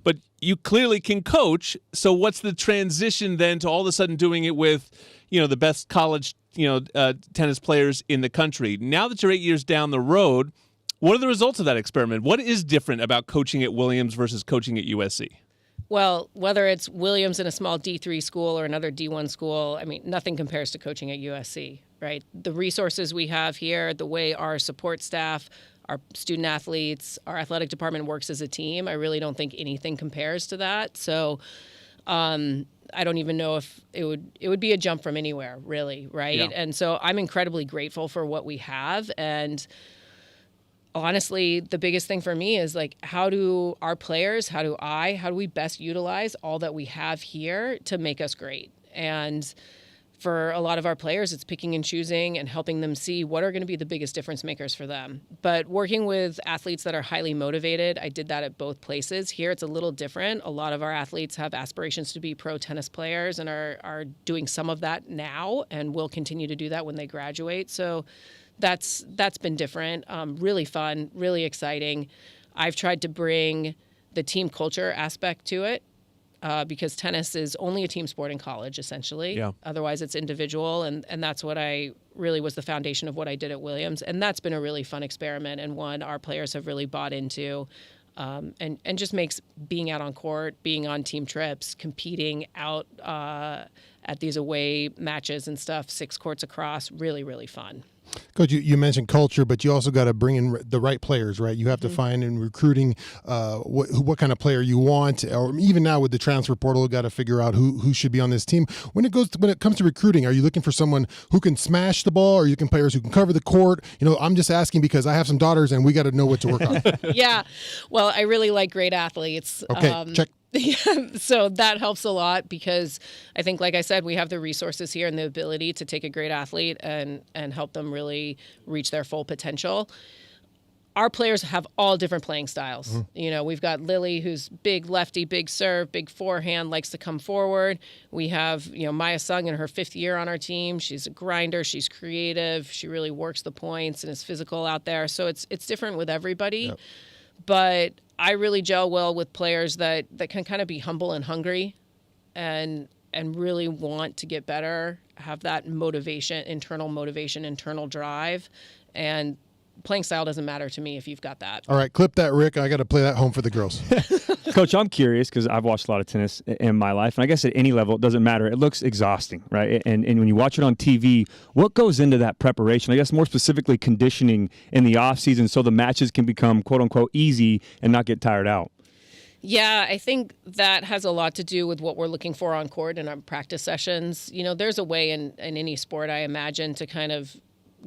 But you clearly can coach. So what's the transition then to all of a sudden doing it with, the best college, tennis players in the country? Now that you're 8 years down the road, what are the results of that experiment? What is different about coaching at Williams versus coaching at USC? Well, whether it's Williams in a small D3 school or another D1 school, I mean, nothing compares to coaching at USC, right? The resources we have here, the way our support staff, our student athletes, our athletic department works as a team, I really don't think anything compares to that. So I don't even know if it would be a jump from anywhere, really, right? Yeah. And so I'm incredibly grateful for what we have. And honestly, the biggest thing for me is like, how do our players, how do we best utilize all that we have here to make us great? And for a lot of our players, it's picking and choosing and helping them see what are going to be the biggest difference makers for them. But working with athletes that are highly motivated, I did that at both places. Here, it's a little different. A lot of our athletes have aspirations to be pro tennis players and are doing some of that now and will continue to do that when they graduate. So that's been different, really fun, really exciting. I've tried to bring the team culture aspect to it. Because tennis is only a team sport in college, essentially. Yeah. Otherwise, it's individual, and that's what I really was the foundation of what I did at Williams. And that's been a really fun experiment and one our players have really bought into and just makes being out on court, being on team trips, competing out at these away matches and stuff, 6 courts across, really, really fun. Coach, you mentioned culture, but you also got to bring in the right players, right? You have to find in recruiting what kind of player you want, or even now with the transfer portal, you got to figure out who should be on this team. When it comes to recruiting, are you looking for someone who can smash the ball, or are you looking for players who can cover the court? I'm just asking because I have some daughters, and we got to know what to work on. Yeah, well, I really like great athletes. Okay, check. Yeah, so that helps a lot because I think, like I said, we have the resources here and the ability to take a great athlete and help them really reach their full potential. Our players have all different playing styles. Mm-hmm. We've got Lily, who's big lefty, big serve, big forehand, likes to come forward. We have, Maya Sung in her 5th year on our team. She's a grinder. She's creative. She really works the points and is physical out there. So it's different with everybody. Yep. But I really gel well with players that can kind of be humble and hungry and really want to get better, have that motivation, internal drive. And playing style doesn't matter to me if you've got that. All right, clip that, Rick. I got to play that home for the girls. Coach, I'm curious because I've watched a lot of tennis in my life, and I guess at any level, it doesn't matter. It looks exhausting, right? And when you watch it on TV, what goes into that preparation? I guess more specifically conditioning in the off season so the matches can become quote unquote easy and not get tired out. Yeah, I think that has a lot to do with what we're looking for on court in our practice sessions. There's a way in any sport, I imagine, to kind of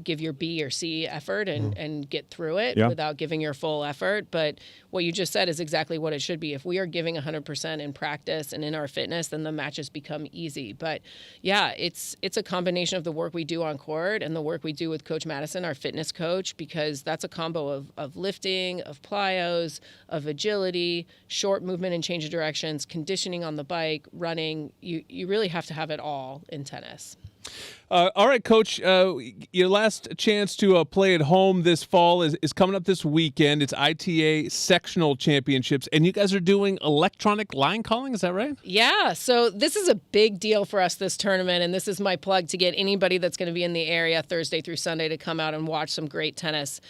give your B or C effort and get through it without giving your full effort. But what you just said is exactly what it should be. If we are giving 100% in practice and in our fitness, then the matches become easy. But yeah, it's a combination of the work we do on court and the work we do with Coach Madison, our fitness coach, because that's a combo of lifting, of plyos, of agility, short movement and change of directions, conditioning on the bike, running. You really have to have it all in tennis. All right, Coach, your last chance to play at home this fall is coming up this weekend. It's ITA sectional championships, and you guys are doing electronic line calling. Is that right? Yeah, so this is a big deal for us, this tournament, and this is my plug to get anybody that's going to be in the area Thursday through Sunday to come out and watch some great tennis.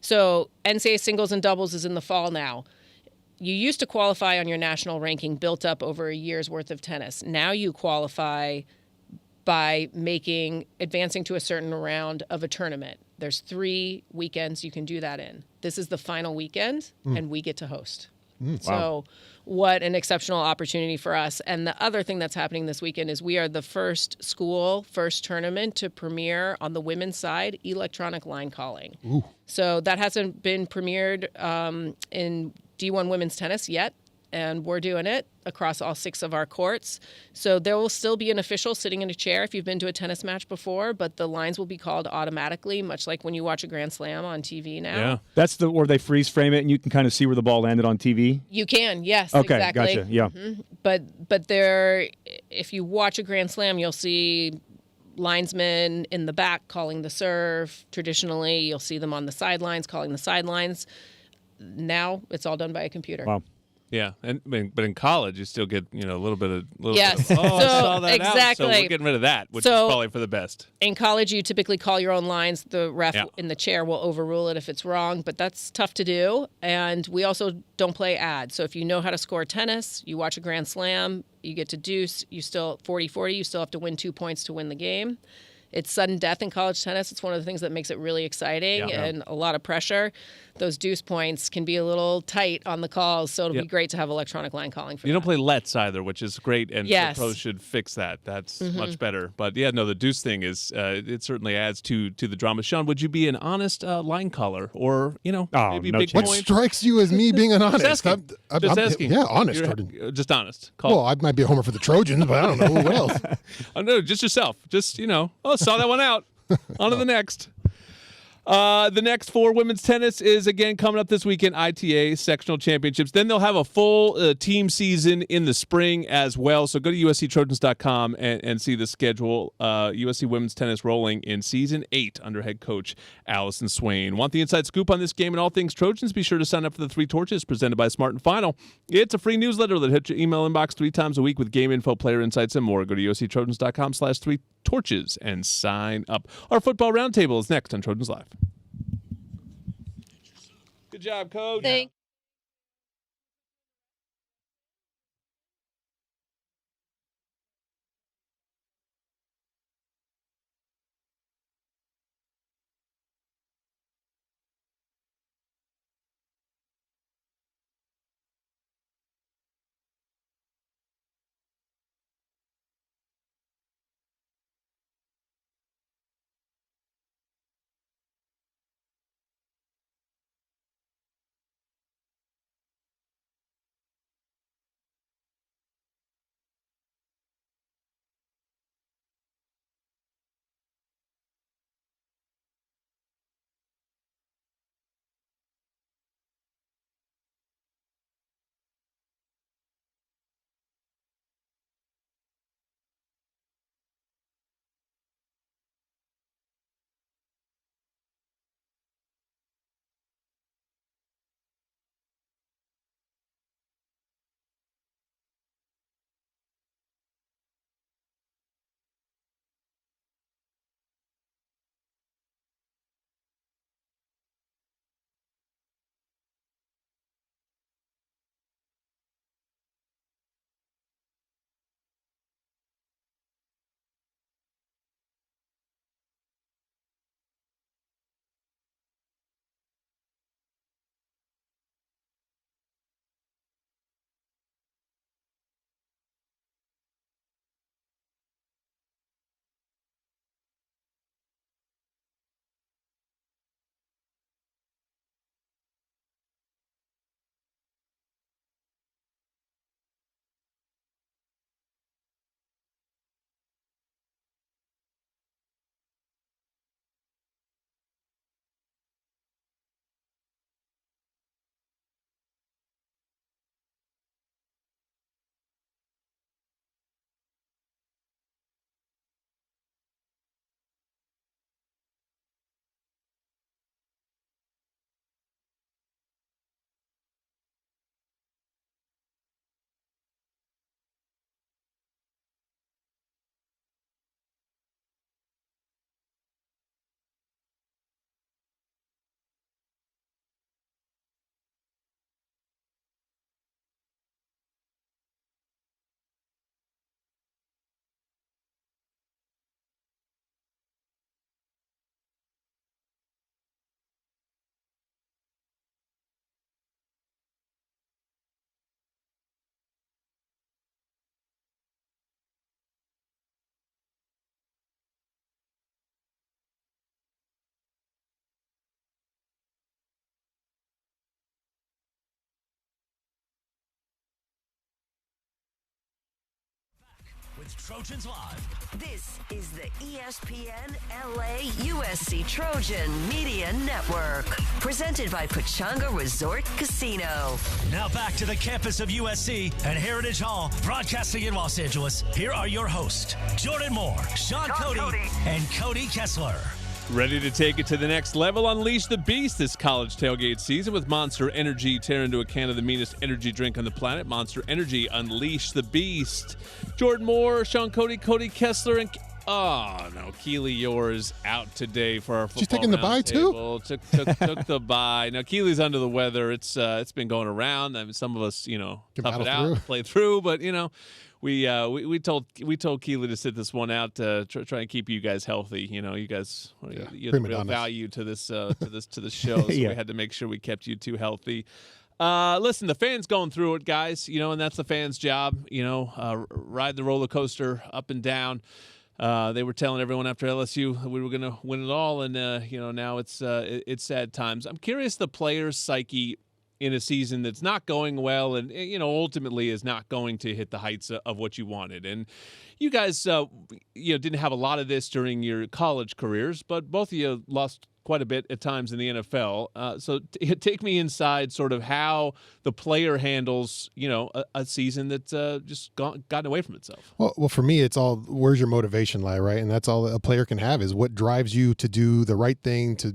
So NCAA singles and doubles is in the fall now. You used to qualify on your national ranking built up over a year's worth of tennis. Now you qualify by advancing to a certain round of a tournament. There's 3 weekends you can do that in. This is the final weekend, and we get to host. So what an exceptional opportunity for us. And the other thing that's happening this weekend is we are the first tournament to premiere on the women's side electronic line calling. Ooh. So that hasn't been premiered in D1 women's tennis yet. And we're doing it across all 6 of our courts. So there will still be an official sitting in a chair if you've been to a tennis match before, but the lines will be called automatically, much like when you watch a Grand Slam on TV now. Yeah. That's where they freeze frame it and you can kind of see where the ball landed on TV? You can, yes, okay, exactly. Gotcha, yeah. But there, if you watch a Grand Slam, you'll see linesmen in the back calling the serve. Traditionally, you'll see them on the sidelines calling the sidelines. Now it's all done by a computer. Wow. Yeah, but in college you still get a little bit of yes. I saw that exactly. out. So we're getting rid of that, which is probably for the best. In college, you typically call your own lines. The ref in the chair will overrule it if it's wrong, but that's tough to do. And we also don't play ads. So if you know how to score tennis, you watch a Grand Slam, you get to deuce, you still 40-40, you still have to win 2 points to win the game. It's sudden death in college tennis. It's one of the things that makes it really exciting and a lot of pressure. Those deuce points can be a little tight on the calls, so it'll be great to have electronic line calling for You don't play lets either, which is great, and yes. the pros should fix that. That's much better. But yeah, no, the deuce thing is it certainly adds to the drama. Sean, would you be an honest line caller, or maybe big what points? strikes you as me being an honest? Just asking. Yeah, honest. Just honest. Well, I might be a homer for the Trojans, but I don't know who else. Oh no, just yourself. Just saw that one out. On to the next. The next for women's tennis is again coming up this weekend, ITA sectional championships. Then they'll have a full team season in the spring as well. So go to usctrojans.com and see the schedule. USC women's tennis rolling in season 8 under head coach Allison Swain. Want the inside scoop on this game and all things Trojans? Be sure to sign up for the 3 Torches presented by Smart and Final. It's a free newsletter that hits your email inbox 3 times a week with game info, player insights, and more. Go to usctrojans.com/3 Torches and sign up. Our football roundtable is next on Trojans Live. Good job, Coach. Thank with Trojans Live. This is the ESPN LA USC Trojan Media Network, presented by Pechanga Resort Casino. Now back to the campus of USC at Heritage Hall, broadcasting in Los Angeles. Here are your hosts, Jordan Moore, Sean Cody, and Cody Kessler. Ready to take it to the next level? Unleash the beast this college tailgate season with Monster Energy. Tear into a can of the meanest energy drink on the planet. Monster Energy, unleash the beast. Jordan Moore, Sean Cody, Cody Kessler, and Keely Yours out today for our football. She's taking the bye too. Took the bye. Now Keely's under the weather. It's been going around. I mean, some of us, tough it out, play through, but we told Keely to sit this one out to try and keep you guys healthy. You guys, you have real value to this show, so we had to make sure we kept you two healthy. Listen, the fans going through it, guys. And that's the fans' job. Ride the roller coaster up and down. They were telling everyone after LSU that we were going to win it all, and now it's sad times. I'm curious the players' psyche in a season that's not going well and, ultimately is not going to hit the heights of what you wanted. And you guys, didn't have a lot of this during your college careers, but both of you lost quite a bit at times in the NFL. So take me inside sort of how the player handles, a season that's just gotten away from itself. Well, for me, it's all where's your motivation lie, right? And that's all a player can have is what drives you to do the right thing, to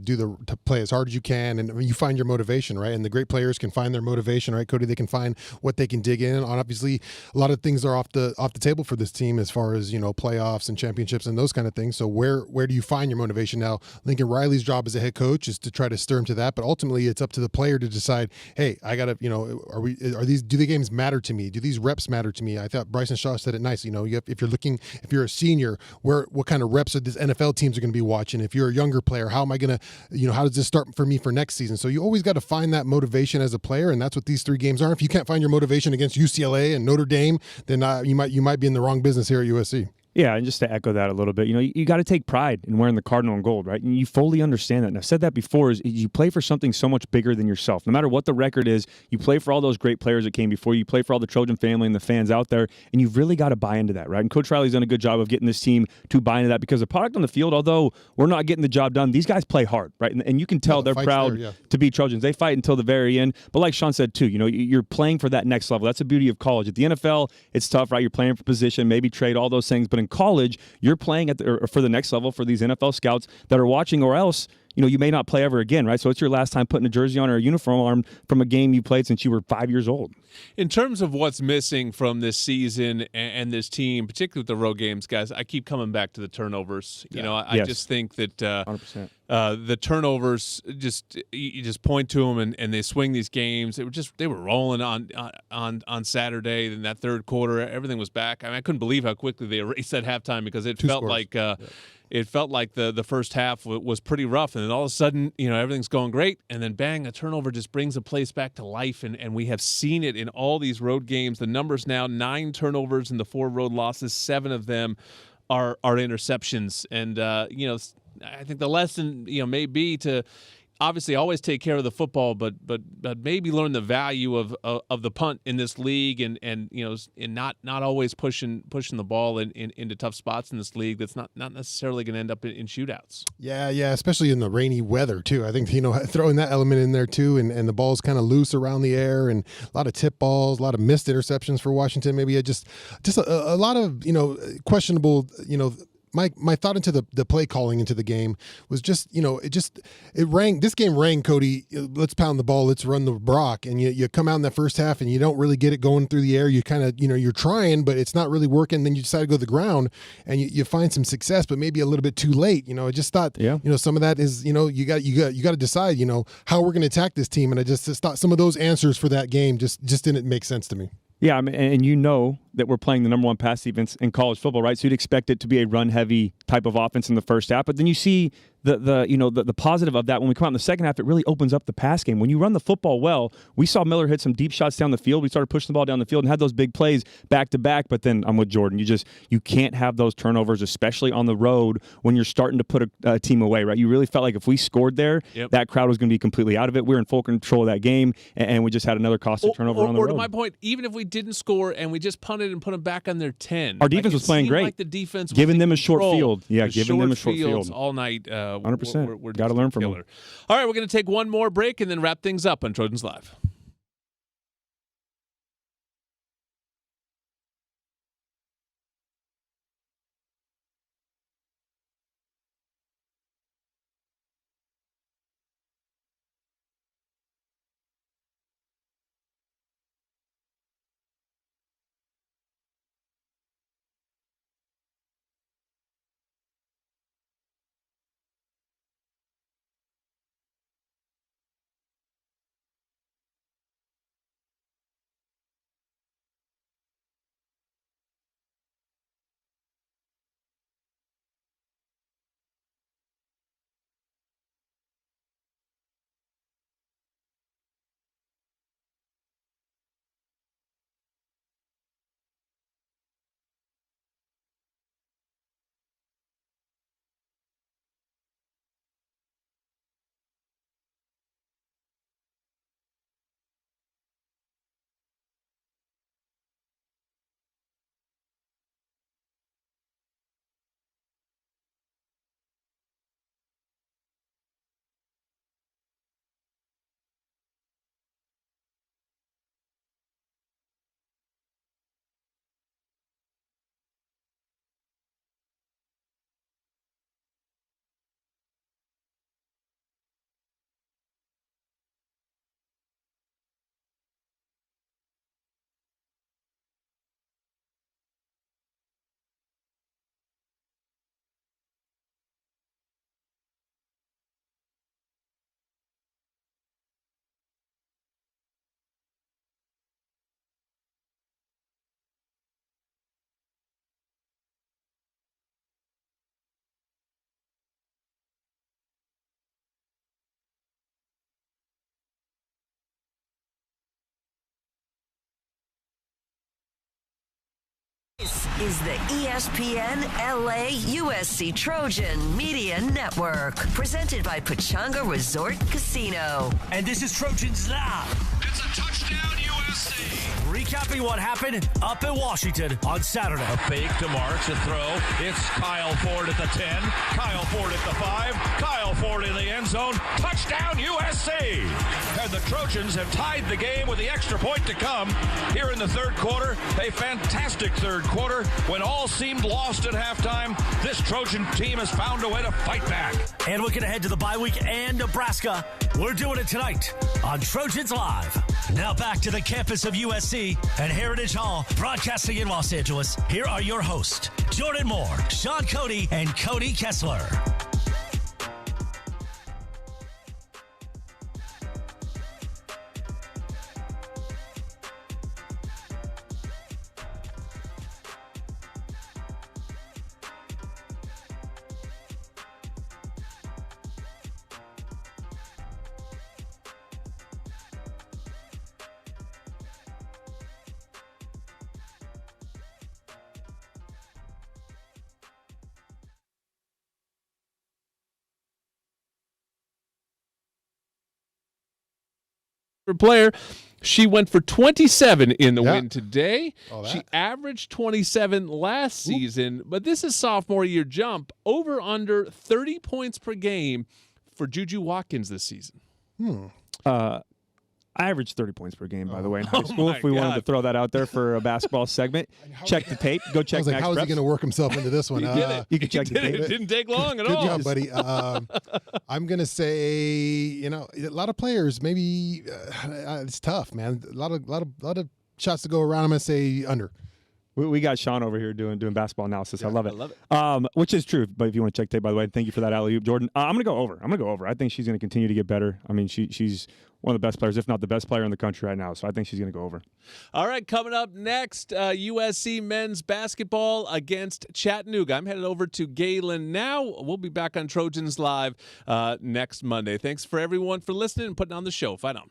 play as hard as you can, and you find your motivation, right? And the great players can find their motivation, right, Cody? They can find what they can dig in on. Obviously, a lot of things are off the table for this team as far as playoffs and championships and those kind of things. So where do you find your motivation now? Lincoln Riley's job as a head coach is to try to stir him to that, but ultimately it's up to the player to decide, hey, I gotta, do the games matter to me? Do these reps matter to me? I thought Bryson Shaw said it nice. If you're a senior, what kind of reps are these NFL teams are going to be watching? If you're a younger player, how am I going to, how does this start for me for next season? So you always got to find that motivation as a player, and that's what these 3 games are. If you can't find your motivation against UCLA and Notre Dame, then you might be in the wrong business here at USC. Yeah, and just to echo that a little bit, you got to take pride in wearing the Cardinal and gold, right? And you fully understand that. And I've said that before, is you play for something so much bigger than yourself. No matter what the record is, you play for all those great players that came before you, play for all the Trojan family and the fans out there, and you've really got to buy into that, right? And Coach Riley's done a good job of getting this team to buy into that because the product on the field, although we're not getting the job done, these guys play hard, right? And you can tell they're proud to be Trojans. They fight until the very end. But like Sean said, too, you're playing for that next level. That's the beauty of college. At the NFL, it's tough, right? You're playing for position, maybe trade, all those things. But in college, you're playing for the next level for these NFL scouts that are watching, or else you may not play ever again, right? So it's your last time putting a jersey on or a uniform on from a game you played since you were 5 years old. In terms of what's missing from this season and this team, particularly with the road games, guys, I keep coming back to the turnovers. I just think that 100%. The turnovers, you just point to them and they swing these games. They were rolling on Saturday. In that third quarter, everything was back. I mean, I couldn't believe how quickly they erased at halftime because it felt like it felt like the first half was pretty rough, and then all of a sudden, everything's going great, and then bang, a turnover just brings a place back to life, and we have seen it in all these road games. The numbers now, 9 turnovers in the 4 road losses, 7 of them are interceptions, and I think the lesson may be to obviously always take care of the football, but maybe learn the value of the punt in this league, and not always pushing the ball into tough spots in this league. That's not necessarily going to end up in shootouts. Yeah, especially in the rainy weather too. I think throwing that element in there too, and the ball's kind of loose around the air, and a lot of tip balls, a lot of missed interceptions for Washington. Maybe just a lot of questionable My thought into the play calling into the game was just, it rang. This game rang, Cody. Let's pound the ball. Let's run the rock. And you come out in that first half and you don't really get it going through the air. You kind of, you're trying, but it's not really working. Then you decide to go to the ground and you find some success, but maybe a little bit too late. I just thought, some of that is, you got to decide, how we're going to attack this team. And I just thought some of those answers for that game just didn't make sense to me. Yeah, I mean, and that we're playing the number 1 pass defense in college football, right? So you'd expect it to be a run-heavy type of offense in the first half, but then you see the positive of that when we come out in the second half, it really opens up the pass game. When you run the football well, we saw Miller hit some deep shots down the field. We started pushing the ball down the field and had those big plays back to back. But then I'm with Jordan. You can't have those turnovers, especially on the road when you're starting to put a team away, right? You really felt like if we scored there, that crowd was going to be completely out of it. We were in full control of that game, and we just had another costly turnover on the road. Or to my point, even if we didn't score and we just punted it and put them back on their 10. Our defense was playing great. Like the defense giving them a short control. field. Yeah, giving them a short fields field all night. 100%. Got to learn from them. All right, we're going to take one more break and then wrap things up on Trojans Live. This is the ESPN LA USC Trojan Media Network, presented by Pechanga Resort Casino. And this is Trojans Live. It's a touchdown, USC. Recapping what happened up in Washington on Saturday. A fake to Marks, a throw. It's Kyle Ford at the 10, Kyle Ford at the 5, Kyle Ford in the end zone. Touchdown, USC. And the Trojans have tied the game with the extra point to come here in the third quarter. A fantastic third quarter when all seemed lost at halftime. This Trojan team has found a way to fight back. And looking ahead to the bye week and Nebraska, we're doing it tonight on Trojans Live. Now back to the campus of USC and Heritage Hall, broadcasting in Los Angeles. Here are your hosts, Jordan Moore, Sean Cody, and Cody Kessler. Player. She went for 27 in the win today. She averaged 27 last season, but this is sophomore year jump over under 30 points per game for Juju Watkins this season. I averaged 30 points per game, by the way, in high school. If we wanted to throw that out there for a basketball segment, check the tape. Go check. I was like, how is he going to work himself into this one? You can check the tape. It didn't take long at all. all. Good job, buddy. I'm going to say, a lot of players. Maybe it's tough, man. A lot of shots to go around. I'm going to say under. We got Sean over here doing basketball analysis. Yeah, I love it. Which is true. But if you want to check tape, by the way, thank you for that alley-oop, Jordan. I'm going to go over. I think she's going to continue to get better. I mean, she's one of the best players, if not the best player in the country right now. So I think she's going to go over. All right, coming up next, USC men's basketball against Chattanooga. I'm headed over to Galen now. We'll be back on Trojans Live next Monday. Thanks for everyone for listening and putting on the show. Fight on.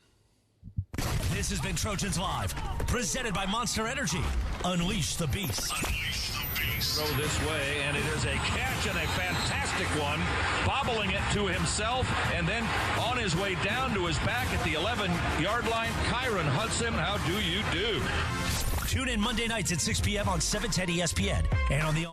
This has been Trojans Live, presented by Monster Energy. Unleash the beast. Unleash the beast. Throw this way, and it is a catch and a fantastic one. Bobbling it to himself, and then on his way down to his back at the 11-yard line, Kyron Hudson. How do you do? Tune in Monday nights at 6 p.m. on 710 ESPN and on the